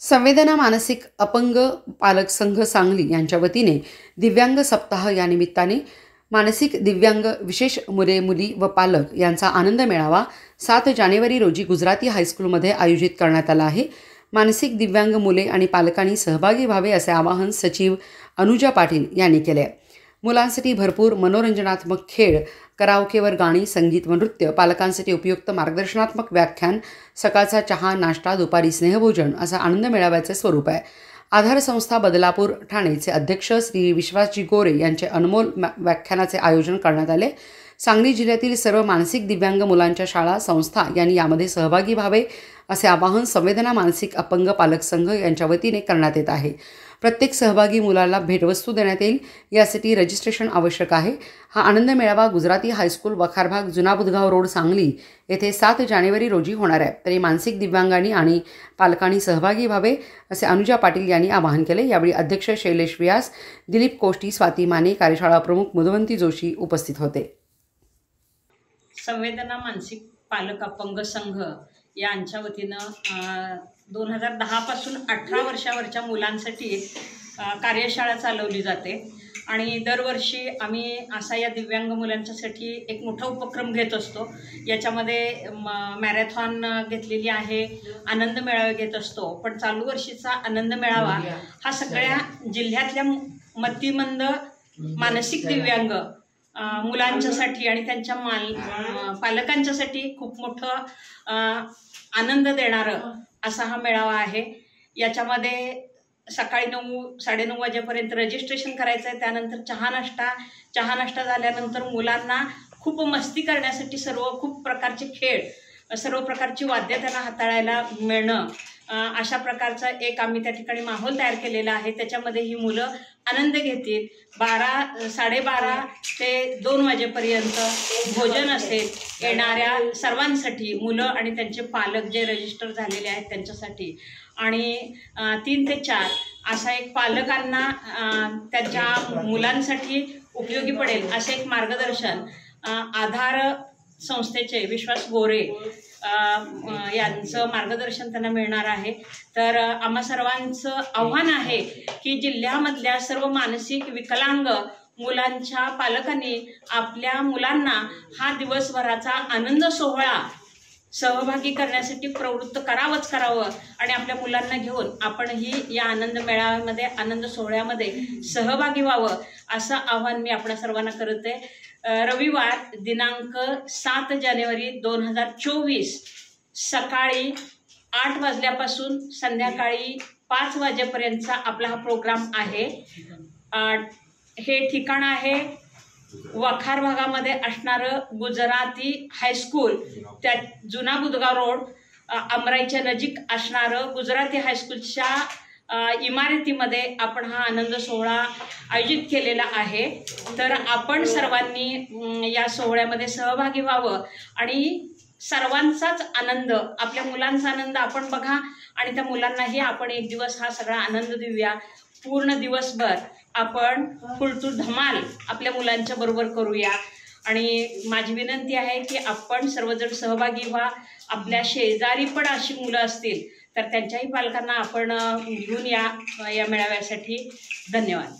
संवेदना मानसिक अपंग पालक संघ सांगली यांच्या वतीने दिव्यांग सप्ताह या निमित्ताने मानसिक दिव्यांग विशेष मुले मुली व पालक यांचा आनंद मेळावा 7 जानेवारी रोजी गुजराती हायस्कूलमध्ये आयोजित करण्यात आला आहे। मानसिक दिव्यांग मुले आणि पालकांनी सहभागी व्हावे असे आवाहन सचिव अनुजा पाटील यांनी केले। मुलांसाठी भरपूर मनोरंजनात्मक खेळ, कराओकेवर गाणी, संगीत व नृत्य, पालकांसाठी उपयुक्त मार्गदर्शनात्मक व्याख्यान, सकाळचा चहा, नाश्ता, दुपारी स्नेहभोजन असा आनंद मेळाव्याचे स्वरूप आहे। आधार संस्था बदलापूर ठाणेचे अध्यक्ष श्री विश्वासजी गोरे यांचे अनमोल व्याख्यानाचे आयोजन करण्यात आले। सांगली जिल्ह्यातील सर्व मानसिक दिव्यांग मुलांच्या शाळा संस्था यांनी यामध्ये सहभागी व्हावे असे आवाहन संवेदना मानसिक अपंग पालक संघ यांच्या वतीने करण्यात येत आहे। प्रत्येक सहभागी मुलाला भेटवस्तू देण्यात येईल, यासाठी रजिस्ट्रेशन आवश्यक आहे। हा आनंद मेळावा गुजराती हायस्कूल वखारभाग जुना बुधगाव रोड सांगली येथे 7 जानेवारी रोजी होणार आहे। तरी मानसिक दिव्यांगांनी आणि पालकांनी सहभागी व्हावे असे अनुजा पाटील यांनी आवाहन केले। यावेळी अध्यक्ष शैलेश व्यास, दिलीप कोष्टी, स्वाती माने, कार्यशाळा प्रमुख मुदवंती जोशी उपस्थित होते। संवेदना मानसिक पालक अपंग संघ यांच्या वतीनं 2010 पासून 18 वर्षावरच्या मुलांसाठी कार्यशाळा चालवली जाते आणि दरवर्षी आम्ही असा या दिव्यांग मुलांच्यासाठी एक मोठा उपक्रम घेत असतो। याच्यामध्ये मॅरेथॉन घेतलेली आहे, आनंद मेळावे घेत असतो। पण चालू वर्षीचा आनंद मेळावा हा सगळ्या जिल्ह्यातल्या मतिमंद मानसिक दिव्यांग मुलांच्यासाठी आणि त्यांच्या पालकांच्यासाठी खूप मोठं आनंद देणारं असा हा मेळावा आहे। याच्यामध्ये सकाळी 9 साडेनऊ वाजेपर्यंत रजिस्ट्रेशन करायचं आहे। त्यानंतर चहा नाश्ता झाल्यानंतर मुलांना खूप मस्ती करण्यासाठी खूप प्रकारचे खेळ, सर्व प्रकारची वाद्य त्यांना हाताळायला मिळणं, अशा प्रकारचा एक आम्ही त्या ठिकाणी माहोल तयार केलेला आहे। त्याच्यामध्ये ही मुलं आनंद घेतील। 12:30 ते 2 वाजेपर्यंत भोजन असेल येणाऱ्या सर्वांसाठी, मुलं आणि त्यांचे पालक जे रजिस्टर झालेले आहेत त्यांच्यासाठी, आणि 3 ते 4 असा एक पालकांना त्यांच्या मुलांसाठी उपयोगी पडेल असे एक मार्गदर्शन आधार संस्थेचे विश्वास गोरे यांचं मार्गदर्शन त्यांना मिळणार आहे। तर आम्हा सर्वांचं आव्हान आहे की जिल्ह्यामधल्या सर्व मानसिक विकलांग मुलांच्या पालकांनी आपल्या मुलांना हा दिवसभराचा आनंद सोहळा सहभागी करण्यासाठी प्रवृत्त करावं आणि आपल्या मुलांना घेऊन आपणही या आनंद मेळाव्यामध्ये, आनंद सोहळ्यामध्ये सहभागी व्हावं असं आव्हान मी आपल्या सर्वांना करते। रविवार दिनांक 7 जानेवारी 2024 सकाळी 8 वाजल्यापासून संध्याकाळी 5 वाजेपर्यंतचा आपला हा प्रोग्राम आहे। हे ठिकाण आहे वखार भागामध्ये असणारं गुजराती हायस्कूल, त्या जुना बुधगाव रोड अमराईच्या नजीक असणारं गुजराती हायस्कूलच्या इमारतीमध्ये आपण हा आनंद सोहळा आयोजित केलेला आहे। तर आपण सर्वांनी या सोहळ्यामध्ये सहभागी व्हावं आणि सर्वांचाच आनंद, आपल्या मुलांचा आनंद आपण बघा आणि त्या मुलांनाही आपण एक दिवस हा सगळा आनंद देऊया। पूर्ण दिवसभर आपण फुलटू धमाल आपल्या मुलांच्या बरोबर करूया आणि माझी विनंती आहे की आपण सर्वजण सहभागी व्हा। आपल्या शेजारी पण अशी मुलं असतील तर त्यांच्याही पालकांना आपण घेऊन या मेळाव्यासाठी। धन्यवाद।